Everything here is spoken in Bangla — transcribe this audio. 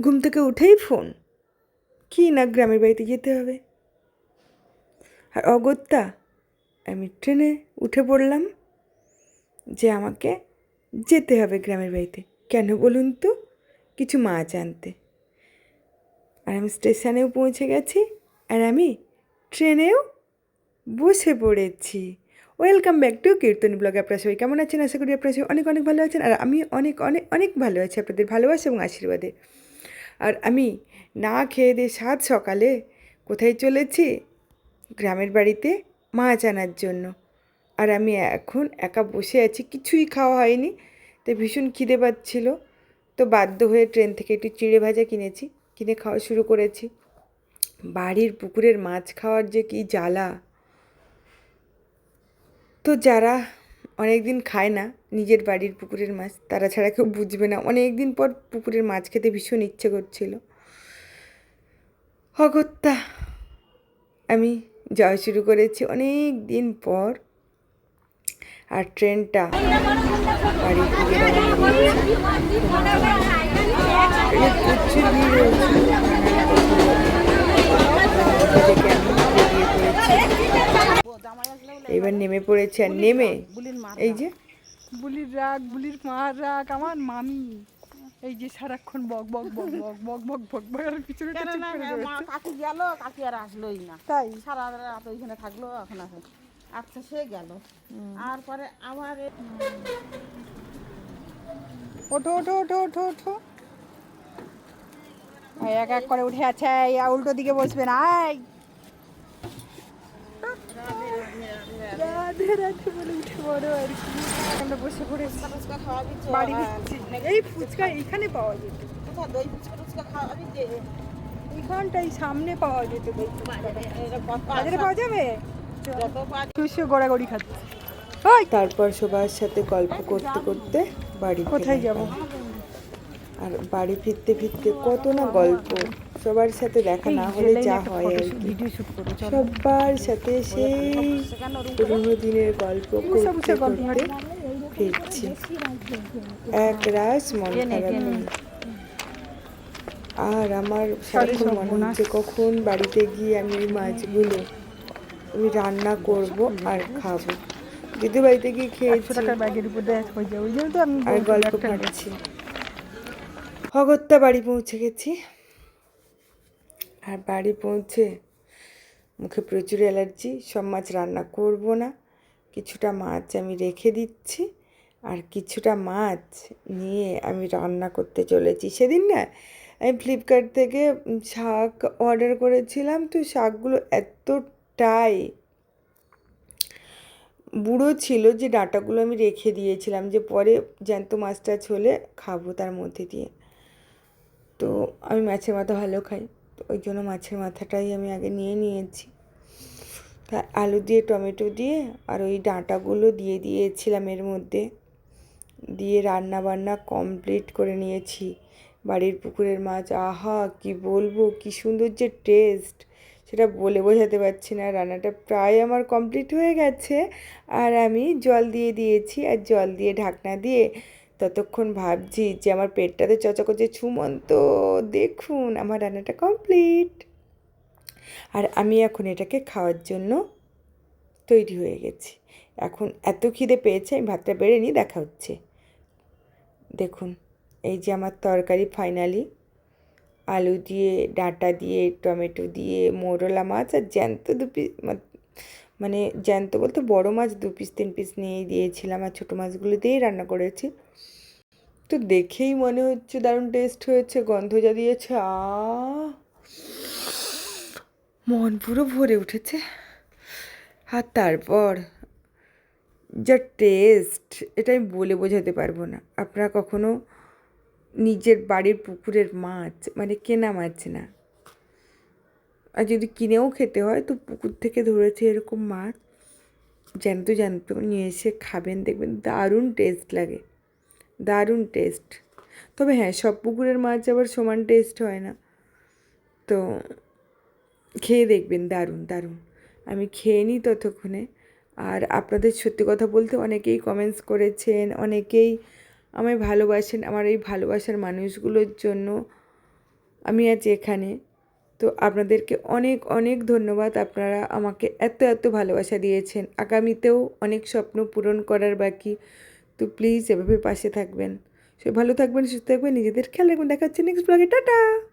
ঘুম থেকে উঠেই ফোন, কি না গ্রামের বাড়িতে যেতে হবে। আর অগত্যা আমি ট্রেনে উঠে পড়লাম যে আমাকে যেতে হবে গ্রামের বাড়িতে। কেন বলুন তো? কিছু মাছ আনতে। আর আমি স্টেশনেও পৌঁছে গেছি, আর আমি ট্রেনেও বসে পড়েছি। Welcome back to Kirtani blog. আপনারা সবাই কেমন আছেন? আশা করি আপনারা সবাই অনেক অনেক ভালো আছেন, আর আমি অনেক অনেক অনেক ভালো আছি আপনাদের ভালোবাসা এবং আশীর্বাদে। আর আমি না খেয়ে দিয়ে সাত সকালে কোথায় চলেছি? গ্রামের বাড়িতে মাছ আনার জন্য। আর আমি এখন একা বসে আছি, কিছুই খাওয়া হয়নি, তাই ভীষণ খিদে পাচ্ছিল। তো বাধ্য হয়ে ট্রেন থেকে একটু চিড়ে ভাজা কিনেছি, কিনে খাওয়া শুরু করেছি। বাড়ির পুকুরের মাছ খাওয়ার যে কী জ্বালা! তো যারা অনেক দিন খায় না নিজের বাড়ির পুকুরের মাছ, তারা ছাড়া কেউ বুঝবে না। অনেক দিন পর পুকুরের মাছ খেতে ভীষণ ইচ্ছে করছিল। অগত্যা আমি যাওয়া শুরু করেছি অনেক দিন পর। আর ট্রেনটা বাড়ির দিকে রওনা দিয়েছে। প্রচুর ভিড় হয়েছিল, এবার নেমে পড়েছে। আর নেমে এই যে বুলির রাগ, বুলির মার রাগ, আমার মামি এই যে সারাক্ষণ বক বক বক বক বক বক বক বক আর পিছনে কাকি গেল, কাকি আর আসলোই না। তাই সারা রাত ওইখানে থাকলো, এখন আসে। আচ্ছা, সে গেল। আর পরে আবার ওঠো ওঠো ওঠো ওঠো ওঠো, এক এক করে উঠে আছে। উল্টো দিকে বসবে না। রাধে রাধে বলে উঠে বড় আর কি। আমরা বসে পড়েছি, বাড়ি দিচ্ছি। এই ফুচকা এইখানে পাওয়া যেত। কোথাও দই ফুচকা টুচকা খাওয়াবি যে এইখানটাই সামনে পাওয়া যেত। দই বাজারে পাওয়া যাবে, যত শুয়ে গড়াগড়ি খাচ্ছে। তারপর সবার সাথে গল্প করতে করতে বাড়ি কোথায় যাব? আর বাড়ি ফিরতে ফিরতে কত না গল্প। সবার সাথে দেখা না হলে যা হয় আর কি, সবার সাথে সেই পুরোনো দিনের গল্প করতে করতে ফিরছি। এক রাস মন খারাপ নেই। আর আমার সারাক্ষণ মনে হচ্ছে কখন বাড়িতে গিয়ে আমি ওই মাছগুলো আমি রান্না করব আর খাবো। দিদি বাড়িতে গিয়ে খেয়েছি আর গল্প করছি। অগত্যা বাড়ি পৌঁছে গেছি। আর বাড়ি পৌঁছে মুখে প্রচুর অ্যালার্জি, সব মাছ রান্না করব না। কিছুটা মাছ আমি রেখে দিচ্ছি, আর কিছুটা মাছ নিয়ে আমি রান্না করতে চলেছি। সেদিন না আমি ফ্লিপকার্ট থেকে শাক অর্ডার করেছিলাম, তো শাকগুলো এতটাই বুড়ো ছিল যে ডাঁটাগুলো আমি রেখে দিয়েছিলাম, যে পরে জ্যান্ত মাছটা হলে খাবো তার মধ্যে দিয়ে। তো আমি মাছের মাথা ভালো খাই, তো ওই জন্য মাছের মাথাটাই আমি আগে নিয়ে নিয়েছি। তা আলু দিয়ে টমেটো দিয়ে আর ওই ডাঁটাগুলো দিয়ে দিয়েছিলাম এর মধ্যে, দিয়ে রান্না বান্না কমপ্লিট করে নিয়েছি। বাড়ির পুকুরের মাছ, আহা কি বলবো, কি সুন্দর যে টেস্ট, সেটা বলে বোঝাতে পারছি না। রান্নাটা প্রায় আমার কমপ্লিট হয়ে গেছে, আর আমি জল দিয়ে দিয়েছি। আর জল দিয়ে ঢাকনা দিয়ে ততক্ষণ ভাবছি যে আমার পেটটাতে চচা করছে, ছুমন্ত দেখুন আমার রান্নাটা কমপ্লিট। আর আমি এখন এটাকে খাওয়ার জন্য তৈরি হয়ে গেছি। এখন এত খিদে পেয়েছে, আমি ভাতটা বেড়ে নিই, দেখা হচ্ছে। দেখুন এই যে আমার তরকারি ফাইনালি, আলু দিয়ে, ডাঁটা দিয়ে, টমেটো দিয়ে, মোরলা মাছ আর জ্যান্ত দু পিস, মানে জ্যান্ত বলতে বড় মাছ 2 পিস 3 পিস নিয়েই দিয়েছিলাম, আর ছোটো মাছগুলো দিয়েই রান্না করেছি। তো দেখেই মনে হচ্ছে দারুণ টেস্ট হয়েছে, গন্ধ যা দিয়েছে, মন পুরো ভরে উঠেছে। আর তারপর যা টেস্ট, এটা আমি বলে বোঝাতে পারবো না। আপনারা কখনো নিজের বাড়ির পুকুরের মাছ, মানে কেনা মাছ না, আর যদি কিনেও খেতে হয় তো পুকুর থেকে ধরেছে এরকম মাছ জ্যান্ত জ্যান্ত নিয়ে এসে খাবেন, দেখবেন দারুণ টেস্ট লাগে, দারুণ টেস্ট। তবে হ্যাঁ, সব পুকুরের মাছ আবার সমান টেস্ট হয় না, তো খেয়ে দেখবেন দারুণ দারুণ। আমি খেয়ে নিই ততক্ষণে। আর আপনাদের সত্যি কথা বলতে অনেকেই কমেন্টস করেছেন, অনেকেই আমায় ভালোবাসেন। আমার এই ভালোবাসার মানুষগুলোর জন্য আমি আজ এখানে। তো আপনাদেরকে অনেক অনেক ধন্যবাদ, আপনারা আমাকে এত এত ভালোবাসা দিয়েছেন। আগামীতেও অনেক স্বপ্ন পূরণ করার বাকি। তো প্লিজ এভাবে পাশে থাকবেন। সবাই ভালো থাকবেন, সুস্থ থাকবেন, নিজেদের খেয়াল রাখবেন। দেখা হচ্ছে নেক্সট ব্লগে। টাটা।